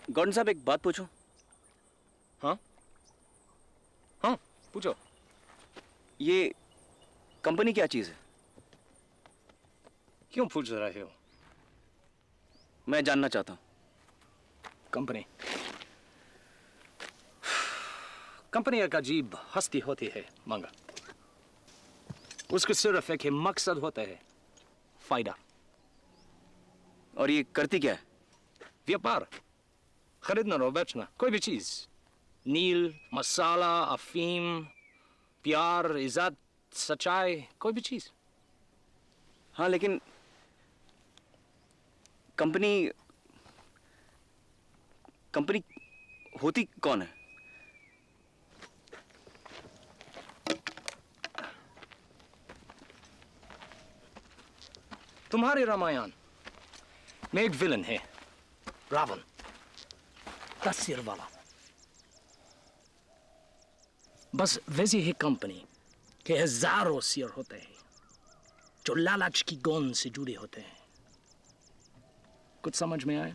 Gordon साहब एक बात पूछूं? हाँ हाँ पूछो। ये कंपनी क्या चीज है? क्यों पूछ रहे हो? मैं जानना चाहता हूं। कंपनी कंपनी एक अजीब हस्ती होती है मंगा। उसका सिर्फ एक ही मकसद होता है, फायदा। और ये करती क्या है? व्यापार, खरीदना और बेचना, कोई भी चीज। नील, मसाला, अफीम, प्यार, इज्जत, सच्चाई, कोई भी चीज। हाँ, लेकिन कंपनी कंपनी होती कौन है? तुम्हारे रामायण में एक विलन है, रावण, 10 सिर वाला। बस वैसी ही कंपनी के हजारों सिर होते हैं जो लालच की गोंद से जुड़े होते हैं। कुछ समझ में आए?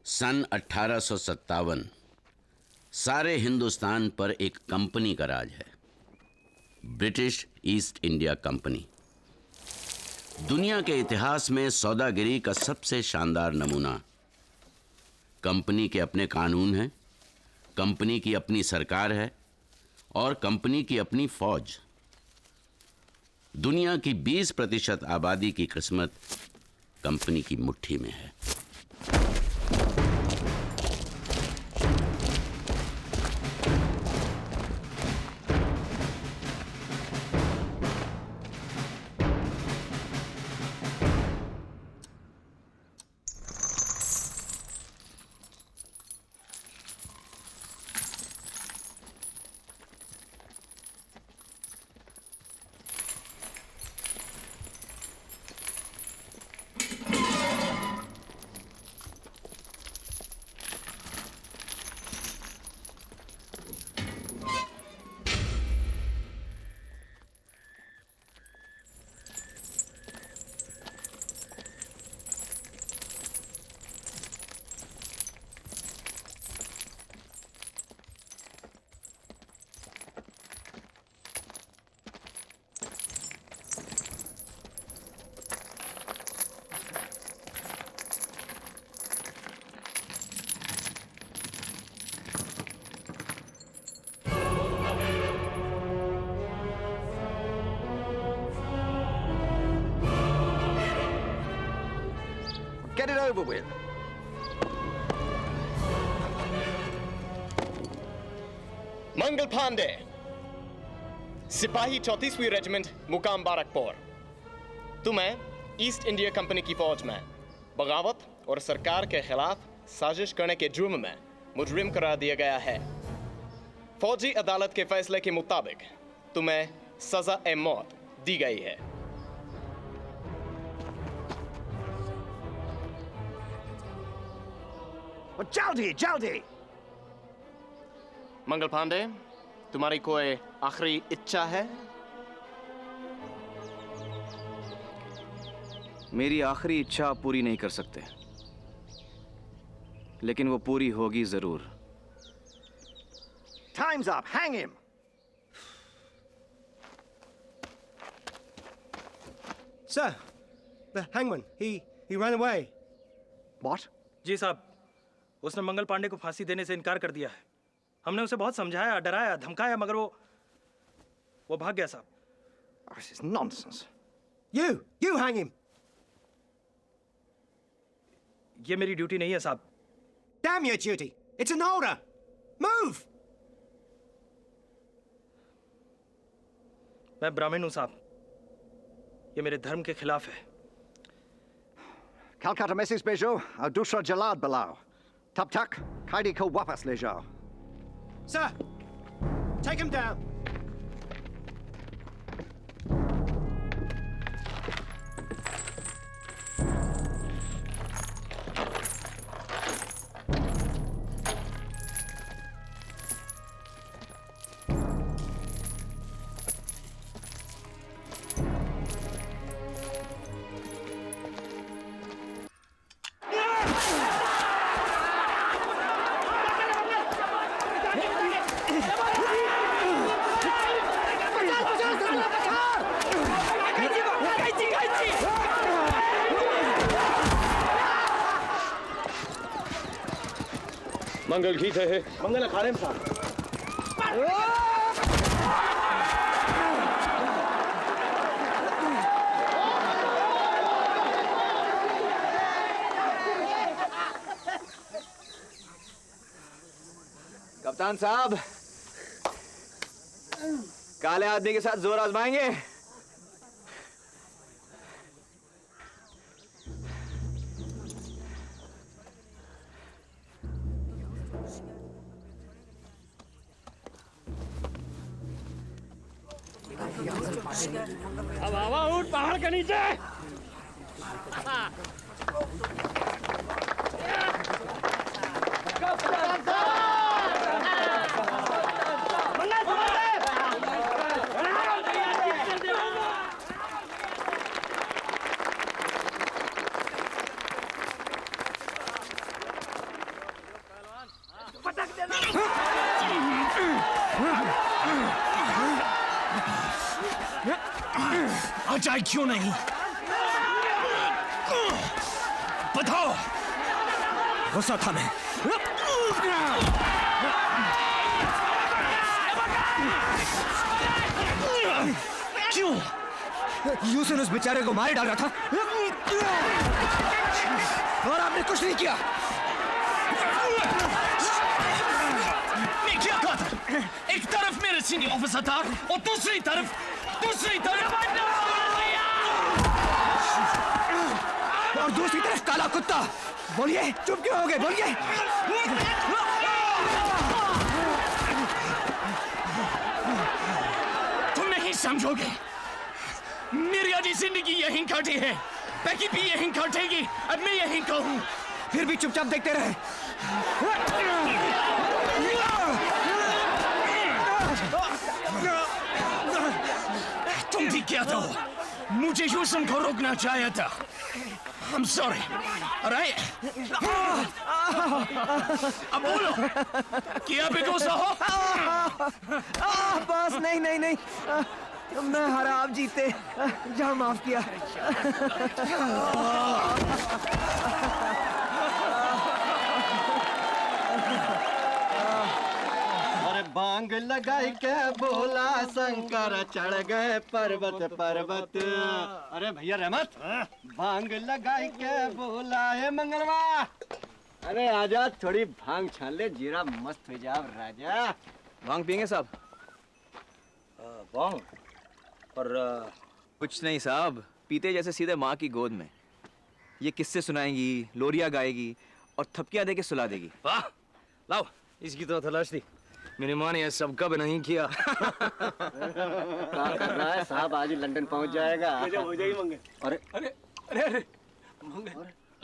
सन 1857 सारे हिंदुस्तान पर एक कंपनी का राज है, ब्रिटिश ईस्ट इंडिया कंपनी। दुनिया के इतिहास में सौदागिरी का सबसे शानदार नमूना। कंपनी के अपने कानून हैं, कंपनी की अपनी सरकार है और कंपनी की अपनी फौज। दुनिया की 20% आबादी की किस्मत कंपनी की मुट्ठी में है। Get it over with. Mangal Pandey, सिपाही 34वीं रेजिमेंट, मुकाम बारकपुर। तुम्हें ईस्ट इंडिया कंपनी की फौज में बगावत और सरकार के खिलाफ साजिश करने के जुर्म में मुजरिम करार दिया गया है। फौजी अदालत के फैसले के मुताबिक तुम्हें सजा ए मौत दी गई है। जल्दी जल्दी। मंगल पांडे, तुम्हारी कोई आखिरी इच्छा है? मेरी आखिरी इच्छा आप पूरी नहीं कर सकते, लेकिन वो पूरी होगी जरूर। Time's up. Hang him. Sir, the hangman, he ran away. What? जी साहब, उसने मंगल पांडे को फांसी देने से इनकार कर दिया है। हमने उसे बहुत समझाया, डराया, धमकाया, मगर वो भाग गया साहब। Oh, this is nonsense. You hang him. ये मेरी ड्यूटी नहीं है साहब। Damn your duty! It's an order! Move! मैं ब्राह्मण हूं साहब, ये मेरे धर्म के खिलाफ है। Calcutta मैसेज भेजो और दूसरा जलाद बुलाओ। तब तक कैदी को वापस ले जाओ। Sir, take him down. मंगल गीत है मंगल अखाड़े में साहब। कप्तान साहब, काले आदमी के साथ जोर आजमाएंगे? अब हवा उठ पहाड़ के नीचे। जाए क्यों नहीं? बताओ। गुस्सा था मैं। क्यों? यूसुफ उस बेचारे को मार डाल रहा था और आपने कुछ नहीं किया। मैं क्या कहता? एक तरफ मेरे सीनियर ऑफिसर था और दूसरी तरफ और दूसरी तरफ काला कुत्ता। बोलिए, चुप क्यों हो गए? बोलिए। तुम नहीं समझोगे। मेरी आधी जिंदगी यहीं काटी है, पैकी भी यहीं काटेगी, अब मैं यहीं का हूं। फिर भी चुपचाप देखते रहे। तुम भी क्या था? मुझे यूसुफ को रोकना चाहा था। I'm sorry. Alright? अब बोलो, क्या बेगुस्सा हो? बस नहीं, मैं हारा, आप जीते। जान माफ किया। बांग लगाई के बोला शंकर चढ़ गए पर्वत। अरे भैया रहमत, भांग लगाई के बोला है मंगलवा। अरे आजा, थोड़ी भांग छान ले, जीरा मस्त हो जाओ राजा। भांग पियेंगे साहब? भांग? पर कुछ नहीं साहब, पीते जैसे सीधे माँ की गोद में। ये किस्से सुनाएंगी, लोरिया गाएगी और थपकियां देके सुला देगी। वाह, लाओ इसकी तो तलाश थी। मेरी माँ ने सब कब नहीं किया। क्या कर रहा है साहब? आज ही लंदन पहुंच जाएगा। हो जाएगी मंगल। अरे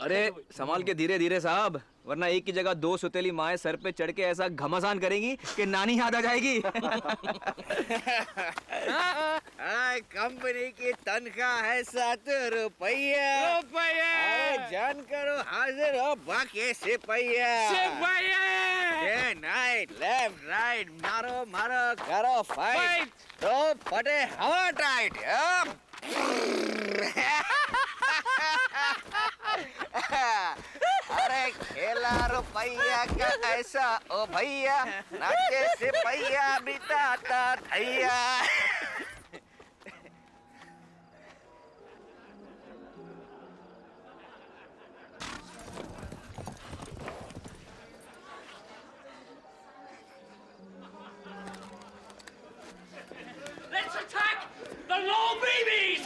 अरे संभाल के, धीरे धीरे साहब, वरना एक की जगह दो सुतेली माएं सर पे चढ़ के ऐसा घमासान करेंगी कि नानी याद आ जाएगी। कंपनी की तनख्वाह है 7 रुपया। जान करो हाजिर हो बाकी सिपहिया। नाइट लेफ्ट राइट मारो करो फाइट तो फटे हवा टाइट। अरे खेला रुपया का ऐसा ओ भैया, नाचे सिपहिया बिताता थैया। Let's attack the little babies!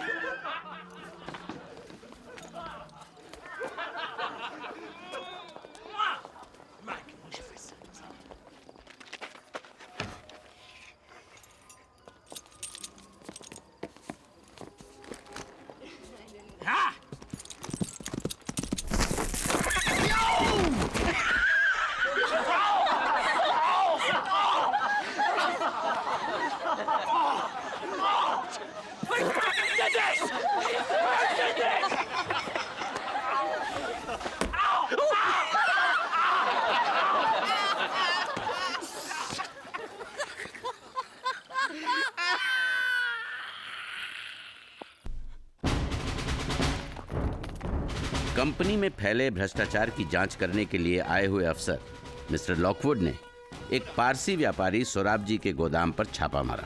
Company में फैले भ्रष्टाचार की जांच करने के लिए आए हुए अफसर मिस्टर लॉकवुड ने एक पारसी व्यापारी सोराबजी के गोदाम पर छापा मारा।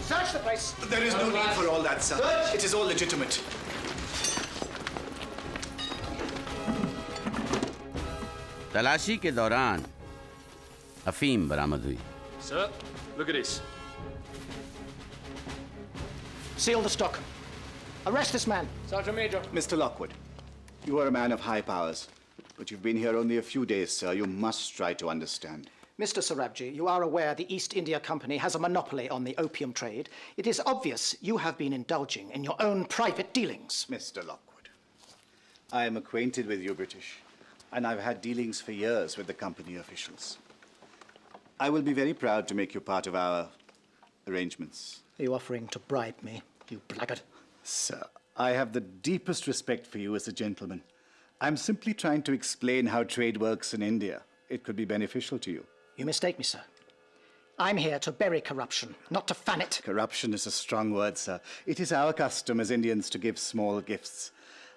Search the place. There is no need for all that, sir. It is all legitimate. तलाशी के दौरान अफीम बरामद हुई। Sir, look at this. Seal the stock. Arrest this man. Sergeant Major. Mr. Lockwood, you are a man of high powers, but you've been here only a few days, sir. You must try to understand. Mr. Sorabji, you are aware the East India Company has a monopoly on the opium trade. It is obvious you have been indulging in your own private dealings. Mr. Lockwood, I am acquainted with you British, and I've had dealings for years with the company officials. I will be very proud to make you part of our arrangements. Are you offering to bribe me, you blackguard? Sir, I have the deepest respect for you as a gentleman. I'm simply trying to explain how trade works in India. It could be beneficial to you. You mistake me, sir. I'm here to bury corruption, not to fan it. Corruption is a strong word, sir. It is our custom as Indians to give small gifts.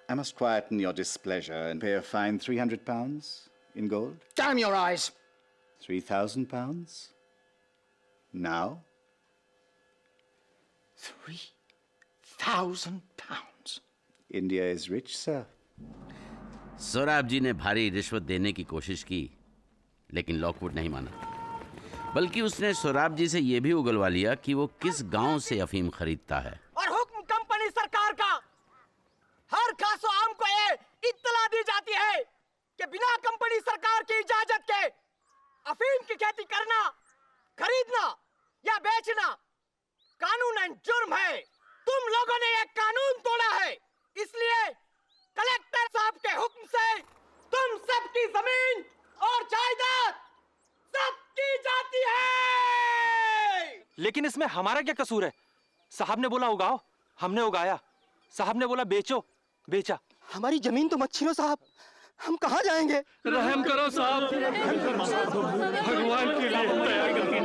I must quieten your displeasure and pay a fine £300 in gold. Damn your eyes! £3,000? Now? £3,000? India is rich, sir. Sorabjee ने भारी रिश्वत देने की कोशिश की, लेकिन Lockwood नहीं माना। बल्कि उसने सोराबजी से यह भी उगलवा लिया कि वो किस गांव से अफीम खरीदता है। और हुक्म कंपनी सरकार का हर खासो आम को ये इत्तला दी जाती है कि बिना कंपनी सरकार की इजाजत के अफीम की खेती करना, खरीदना या बेचना कानूनन जुर्म है। तुम लोगों ने ये कानून तोड़ा है, इसलिए कलेक्टर साहब के हुक्म से तुम सबकी जमीन और जायदाद सबकी जाती है। लेकिन इसमें हमारा क्या कसूर है? साहब ने बोला उगाओ, हमने उगाया। साहब ने बोला बेचो, बेचा। हमारी जमीन तो मत छीनो साहब, हम कहाँ जाएंगे? रहम करो साहब, भगवान के लिए तैयार करके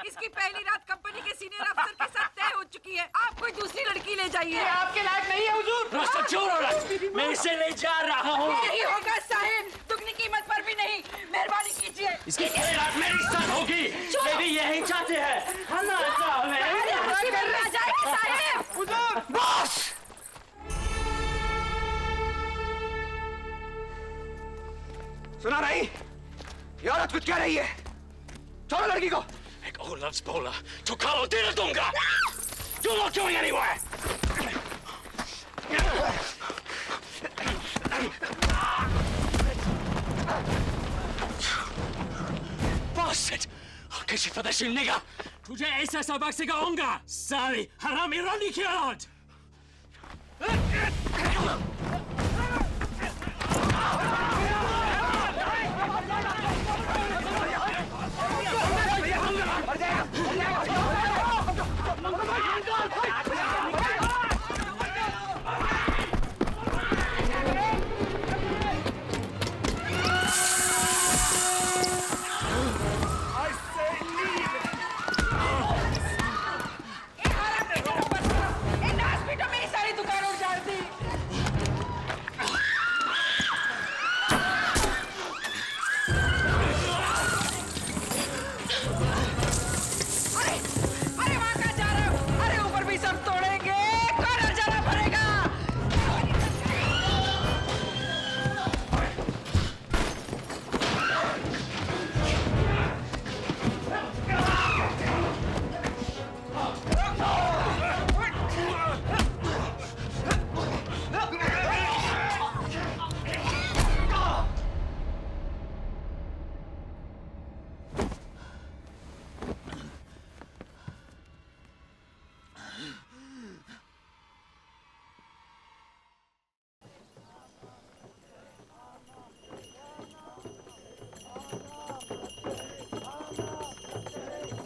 इसकी पहली रात कंपनी के सीनियर अफसर के साथ तय हो चुकी है। आप कोई दूसरी लड़की ले जाइए। ये आपके लायक नहीं है हुजूर। रास्ता छोड़ रहा, मैं इसे ले जा रहा हूँ। नहीं होगा साहिब, दुगनी कीमत पर भी नहीं। मेहरबानी कीजिए। इसकी पहली रात मेरी साथ होगी। ये भी यही चाहते हैं। बॉस! सुना नहीं? ये औरत कुछ कह रही है। छोड़ो लड़की को। एक और लफ्ज़ बोला तो खाओ दे दूंगा। You're not going anywhere. Bastard! किसी फदशी निगा, तुझे ऐसा सबक सिखाऊंगा, साली हरामी रानी की औलाद।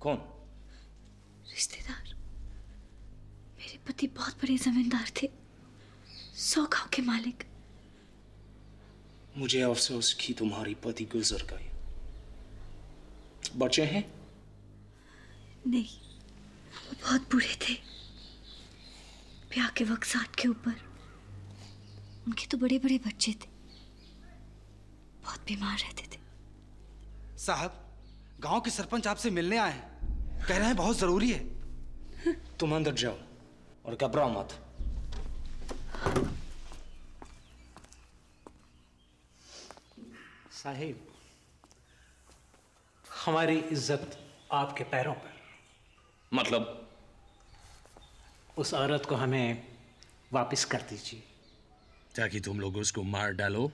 कौन? रिश्तेदार। मेरे पति बहुत बड़े जमींदार थे, 100 गांव के मालिक। मुझे अफसोस कि तुम्हारी पति गुजर गए। बच्चे हैं? नहीं, वो बहुत बूढ़े थे। ब्याह के वक्त 60 के ऊपर। उनके तो बड़े बड़े बच्चे थे, बहुत बीमार रहते थे। साहब, गांव के सरपंच आपसे मिलने आए हैं। कह रहे हैं बहुत जरूरी है। तुम अंदर जाओ और घबराओ मत। साहिब, हमारी इज्जत आपके पैरों पर। मतलब? उस औरत को हमें वापस कर दीजिए, ताकि तुम लोग उसको मार डालो।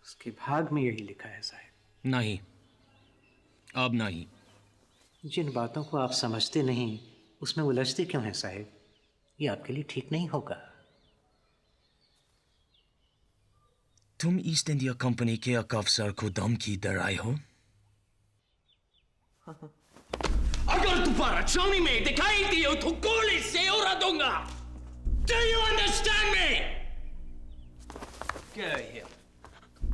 उसके भाग में यही लिखा है साहिब। नहीं, अब नहीं। जिन बातों को आप समझते नहीं, उसमें उलझते क्यों हैं साहिब? ये आपके लिए ठीक नहीं होगा। तुम ईस्ट इंडिया कंपनी के एक अफसर को धमकी दे रहे हो? अगर दोबारा छावनी में दिखाई दियो तो गोली से उड़ा दूंगा। Do you understand me? Get out of here.